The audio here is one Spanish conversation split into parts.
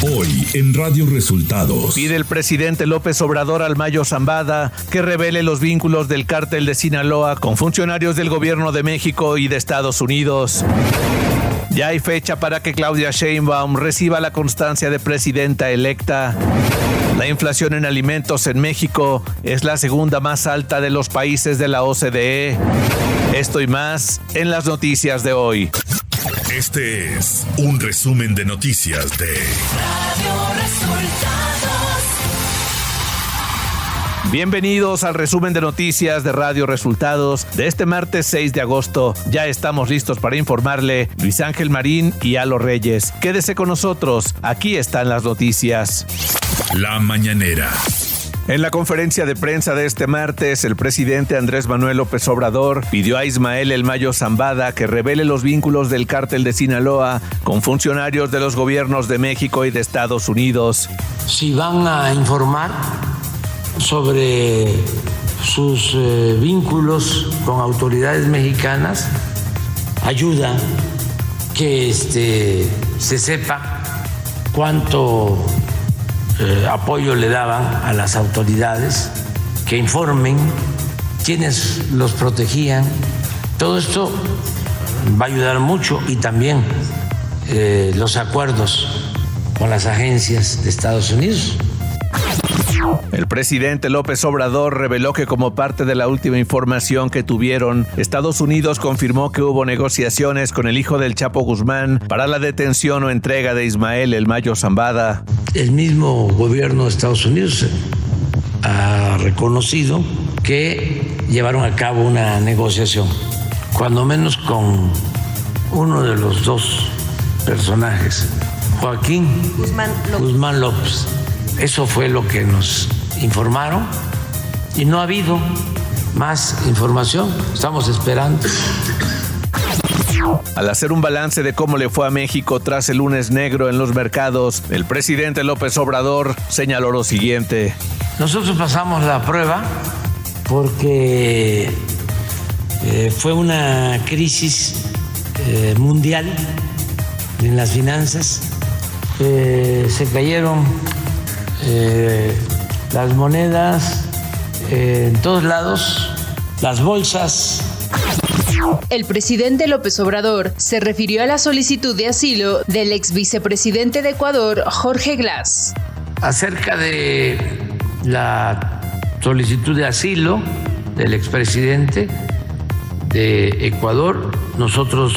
Hoy en Radio Resultados. Pide el presidente López Obrador al Mayo Zambada que revele los vínculos del cártel de Sinaloa con funcionarios del gobierno de México y de Estados Unidos. Ya hay fecha para que Claudia Sheinbaum reciba la constancia de presidenta electa. La inflación en alimentos en México es la segunda más alta de los países de la OCDE. Esto y más en las noticias de hoy. Este es un resumen de noticias de Radio Resultados. Bienvenidos al resumen de noticias de Radio Resultados de este martes 6 de agosto. Ya estamos listos para informarle Luis Ángel Marín y Alo Reyes. Quédese con nosotros, aquí están las noticias. La mañanera. En la conferencia de prensa de este martes, el presidente Andrés Manuel López Obrador pidió a Ismael El Mayo Zambada que revele los vínculos del cártel de Sinaloa con funcionarios de los gobiernos de México y de Estados Unidos. Si van a informar sobre sus vínculos con autoridades mexicanas, ayuda que se sepa cuánto apoyo le daban a las autoridades, que informen quiénes los protegían. Todo esto va a ayudar mucho, y también los acuerdos con las agencias de Estados Unidos. El presidente López Obrador reveló que como parte de la última información que tuvieron, Estados Unidos confirmó que hubo negociaciones con el hijo del Chapo Guzmán para la detención o entrega de Ismael El Mayo Zambada. El mismo gobierno de Estados Unidos ha reconocido que llevaron a cabo una negociación, cuando menos con uno de los dos personajes, Joaquín Guzmán López. Eso fue lo que nos informaron y no ha habido más información. Estamos esperando. Al hacer un balance de cómo le fue a México tras el lunes negro en los mercados, el presidente López Obrador señaló lo siguiente. Nosotros pasamos la prueba porque fue una crisis mundial en las finanzas. Se cayeron las monedas en todos lados, las bolsas. El presidente López Obrador se refirió a la solicitud de asilo del ex vicepresidente de Ecuador, Jorge Glass. Acerca de la solicitud de asilo del expresidente de Ecuador, nosotros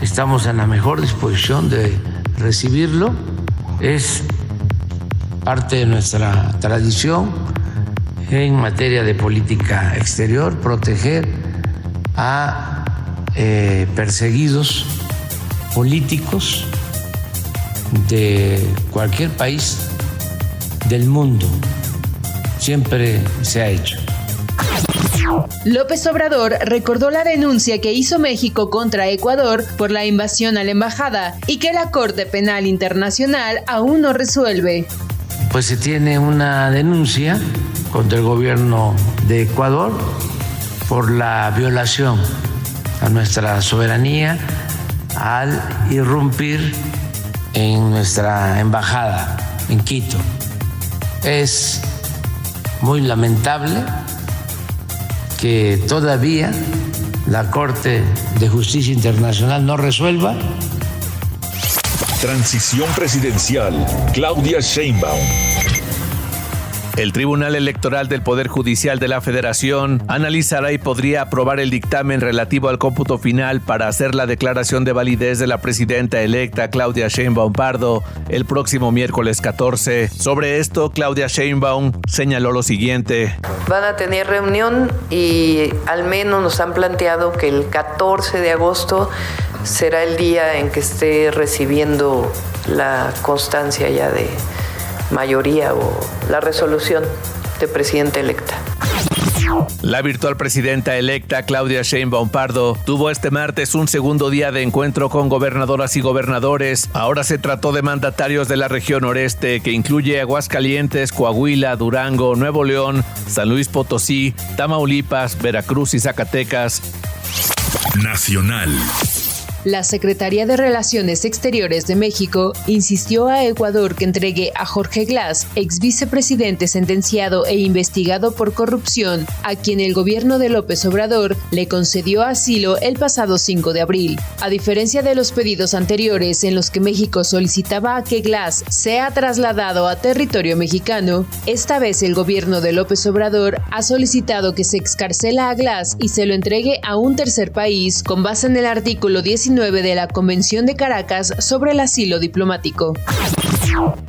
estamos en la mejor disposición de recibirlo. Es parte de nuestra tradición en materia de política exterior, proteger a perseguidos políticos de cualquier país del mundo. Siempre se ha hecho. López Obrador recordó la denuncia que hizo México contra Ecuador por la invasión a la embajada y que la Corte Penal Internacional aún no resuelve. Pues se tiene una denuncia contra el gobierno de Ecuador por la violación a nuestra soberanía al irrumpir en nuestra embajada en Quito. Es muy lamentable que todavía la Corte de Justicia Internacional no resuelva. Transición presidencial. Claudia Sheinbaum. El Tribunal Electoral del Poder Judicial de la Federación analizará y podría aprobar el dictamen relativo al cómputo final para hacer la declaración de validez de la presidenta electa Claudia Sheinbaum Pardo el próximo miércoles 14. Sobre esto, Claudia Sheinbaum señaló lo siguiente. Van a tener reunión y al menos nos han planteado que el 14 de agosto será el día en que esté recibiendo la constancia ya de mayoría o la resolución de presidenta electa. La virtual presidenta electa Claudia Sheinbaum Pardo tuvo este martes un segundo día de encuentro con gobernadoras y gobernadores. Ahora se trató de mandatarios de la región noreste, que incluye Aguascalientes, Coahuila, Durango, Nuevo León, San Luis Potosí, Tamaulipas, Veracruz y Zacatecas. Nacional. La Secretaría de Relaciones Exteriores de México insistió a Ecuador que entregue a Jorge Glass, ex vicepresidente sentenciado e investigado por corrupción, a quien el gobierno de López Obrador le concedió asilo el pasado 5 de abril. A diferencia de los pedidos anteriores en los que México solicitaba a que Glass sea trasladado a territorio mexicano, esta vez el gobierno de López Obrador ha solicitado que se excarcela a Glass y se lo entregue a un tercer país con base en el artículo 19 de la Convención de Caracas sobre el asilo diplomático.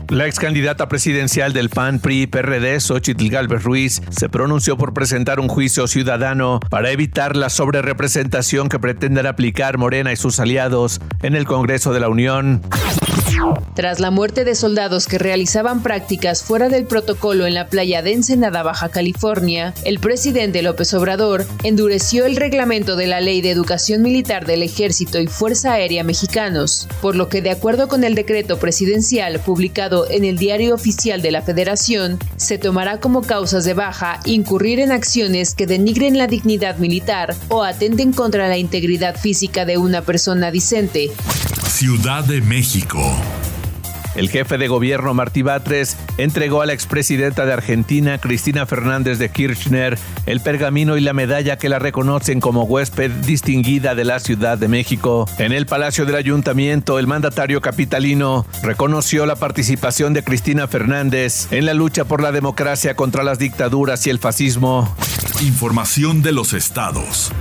La ex candidata presidencial del PAN, PRI, PRD, Xóchitl Gálvez Ruiz, se pronunció por presentar un juicio ciudadano para evitar la sobrerepresentación que pretenden aplicar Morena y sus aliados en el Congreso de la Unión. Tras la muerte de soldados que realizaban prácticas fuera del protocolo en la playa de Ensenada, Baja California, el presidente López Obrador endureció el reglamento de la Ley de Educación Militar del Ejército y Fuerza Aérea Mexicanos, por lo que de acuerdo con el decreto presidencial publicado en el Diario Oficial de la Federación, se tomará como causas de baja incurrir en acciones que denigren la dignidad militar o atenten contra la integridad física de una persona decente. Ciudad de México. El jefe de gobierno Martí Batres entregó a la expresidenta de Argentina, Cristina Fernández de Kirchner, el pergamino y la medalla que la reconocen como huésped distinguida de la Ciudad de México. En el Palacio del Ayuntamiento, el mandatario capitalino reconoció la participación de Cristina Fernández en la lucha por la democracia contra las dictaduras y el fascismo. Información de los estados.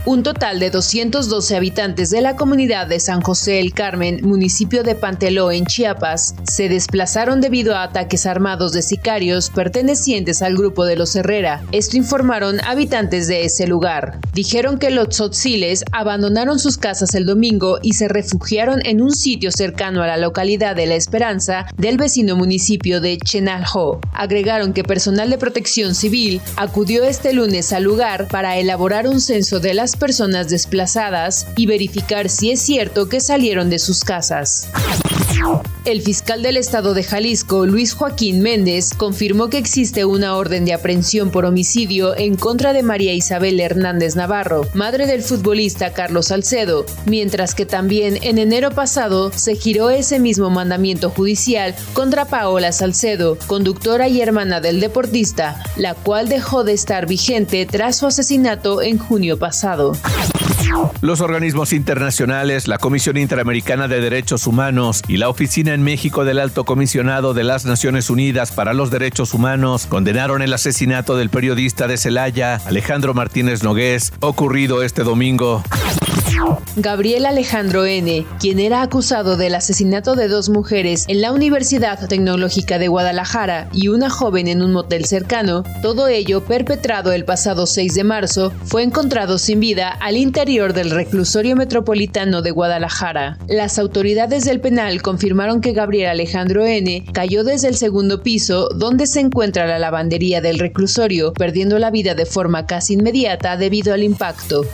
Un total de 212 habitantes de la comunidad de San José el Carmen, municipio de Panteló, en Chiapas, se desplazaron debido a ataques armados de sicarios pertenecientes al grupo de los Herrera. Esto informaron habitantes de ese lugar. Dijeron que los tzotziles abandonaron sus casas el domingo y se refugiaron en un sitio cercano a la localidad de La Esperanza del vecino municipio de Chenalhó. Agregaron que personal de protección civil acudió este lunes al lugar para elaborar un censo de las personas desplazadas y verificar si es cierto que salieron de sus casas. El fiscal del estado de Jalisco, Luis Joaquín Méndez, confirmó que existe una orden de aprehensión por homicidio en contra de María Isabel Hernández Navarro, madre del futbolista Carlos Salcedo, mientras que también en enero pasado se giró ese mismo mandamiento judicial contra Paola Salcedo, conductora y hermana del deportista, la cual dejó de estar vigente tras su asesinato en junio pasado. Los organismos internacionales, la Comisión Interamericana de Derechos Humanos y la Oficina en México del Alto Comisionado de las Naciones Unidas para los Derechos Humanos condenaron el asesinato del periodista de Celaya, Alejandro Martínez Nogués, ocurrido este domingo. Gabriel Alejandro N., quien era acusado del asesinato de 2 mujeres en la Universidad Tecnológica de Guadalajara y una joven en un motel cercano, todo ello perpetrado el pasado 6 de marzo, fue encontrado sin vida al interior del reclusorio metropolitano de Guadalajara. Las autoridades del penal confirmaron que Gabriel Alejandro N. cayó desde el segundo piso, donde se encuentra la lavandería del reclusorio, perdiendo la vida de forma casi inmediata debido al impacto.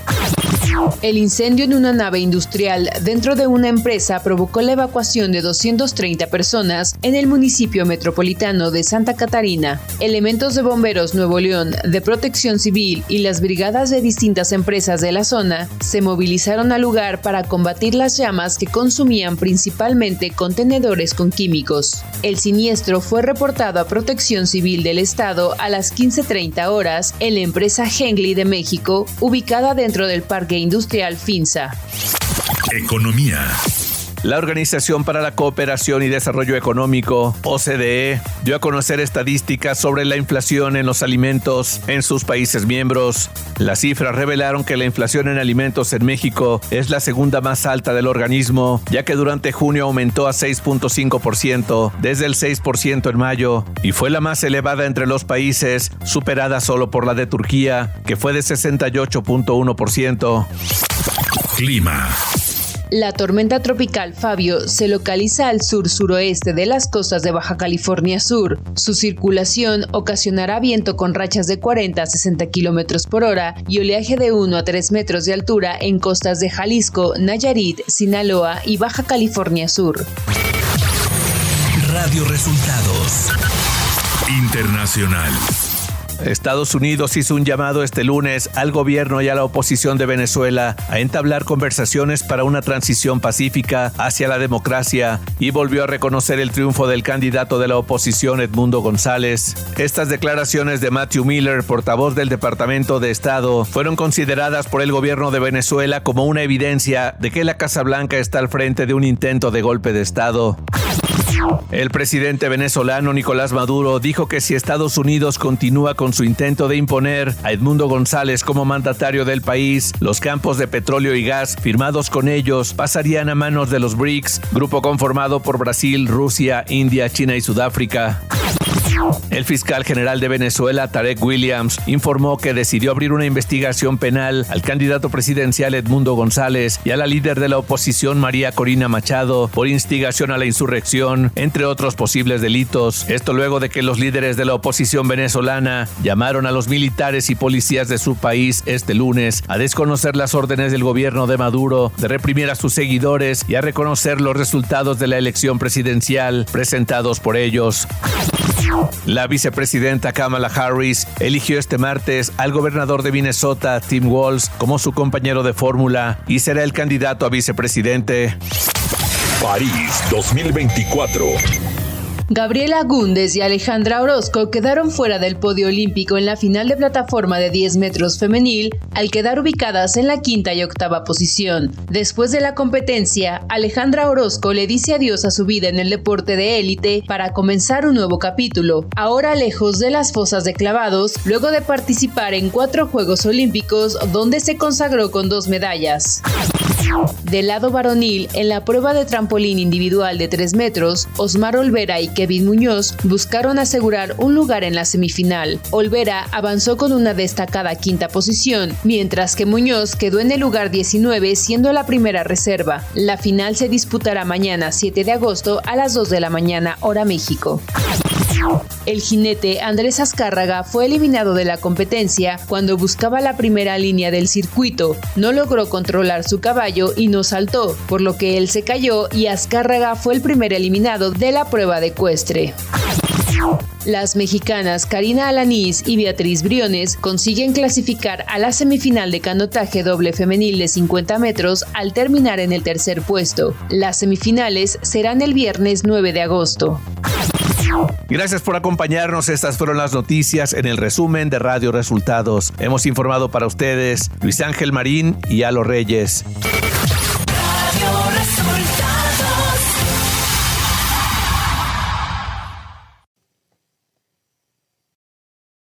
El incendio en una nave industrial dentro de una empresa provocó la evacuación de 230 personas en el municipio metropolitano de Santa Catarina. Elementos de Bomberos Nuevo León, de Protección Civil y las brigadas de distintas empresas de la zona se movilizaron al lugar para combatir las llamas que consumían principalmente contenedores con químicos. El siniestro fue reportado a Protección Civil del Estado a las 15:30 horas en la empresa Hengli de México, ubicada dentro del Parque Industrial Finsa. Economía. La Organización para la Cooperación y Desarrollo Económico, OCDE, dio a conocer estadísticas sobre la inflación en los alimentos en sus países miembros. Las cifras revelaron que la inflación en alimentos en México es la segunda más alta del organismo, ya que durante junio aumentó a 6.5% desde el 6% en mayo y fue la más elevada entre los países, superada solo por la de Turquía, que fue de 68.1%. Clima. La tormenta tropical Fabio se localiza al sur-suroeste de las costas de Baja California Sur. Su circulación ocasionará viento con rachas de 40 a 60 kilómetros por hora y oleaje de 1 a 3 metros de altura en costas de Jalisco, Nayarit, Sinaloa y Baja California Sur. Radio Resultados Internacional. Estados Unidos hizo un llamado este lunes al gobierno y a la oposición de Venezuela a entablar conversaciones para una transición pacífica hacia la democracia y volvió a reconocer el triunfo del candidato de la oposición, Edmundo González. Estas declaraciones de Matthew Miller, portavoz del Departamento de Estado, fueron consideradas por el gobierno de Venezuela como una evidencia de que la Casa Blanca está al frente de un intento de golpe de Estado. El presidente venezolano Nicolás Maduro dijo que si Estados Unidos continúa con su intento de imponer a Edmundo González como mandatario del país, los campos de petróleo y gas firmados con ellos pasarían a manos de los BRICS, grupo conformado por Brasil, Rusia, India, China y Sudáfrica. El fiscal general de Venezuela, Tarek Williams, informó que decidió abrir una investigación penal al candidato presidencial Edmundo González y a la líder de la oposición, María Corina Machado, por instigación a la insurrección, entre otros posibles delitos. Esto luego de que los líderes de la oposición venezolana llamaron a los militares y policías de su país este lunes a desconocer las órdenes del gobierno de Maduro de reprimir a sus seguidores y a reconocer los resultados de la elección presidencial presentados por ellos. La vicepresidenta Kamala Harris eligió este martes al gobernador de Minnesota, Tim Walz, como su compañero de fórmula y será el candidato a vicepresidente. París 2024. Gabriela Agúndez y Alejandra Orozco quedaron fuera del podio olímpico en la final de plataforma de 10 metros femenil, al quedar ubicadas en la quinta y octava posición. Después de la competencia, Alejandra Orozco le dice adiós a su vida en el deporte de élite para comenzar un nuevo capítulo, ahora lejos de las fosas de clavados, luego de participar en 4 Juegos Olímpicos donde se consagró con 2 medallas. Del lado varonil, en la prueba de trampolín individual de 3 metros, Osmar Olvera y Kevin Muñoz buscaron asegurar un lugar en la semifinal. Olvera avanzó con una destacada quinta posición, mientras que Muñoz quedó en el lugar 19 siendo la primera reserva. La final se disputará mañana 7 de agosto a las 2 de la mañana, hora México. El jinete Andrés Azcárraga fue eliminado de la competencia cuando buscaba la primera línea del circuito. No logró controlar su caballo y no saltó, por lo que él se cayó y Azcárraga fue el primer eliminado de la prueba de ecuestre. Las mexicanas Karina Alanís y Beatriz Briones consiguen clasificar a la semifinal de canotaje doble femenil de 50 metros al terminar en el tercer puesto. Las semifinales serán el viernes 9 de agosto. Gracias por acompañarnos. Estas fueron las noticias en el resumen de Radio Resultados. Hemos informado para ustedes Luis Ángel Marín y Alo Reyes.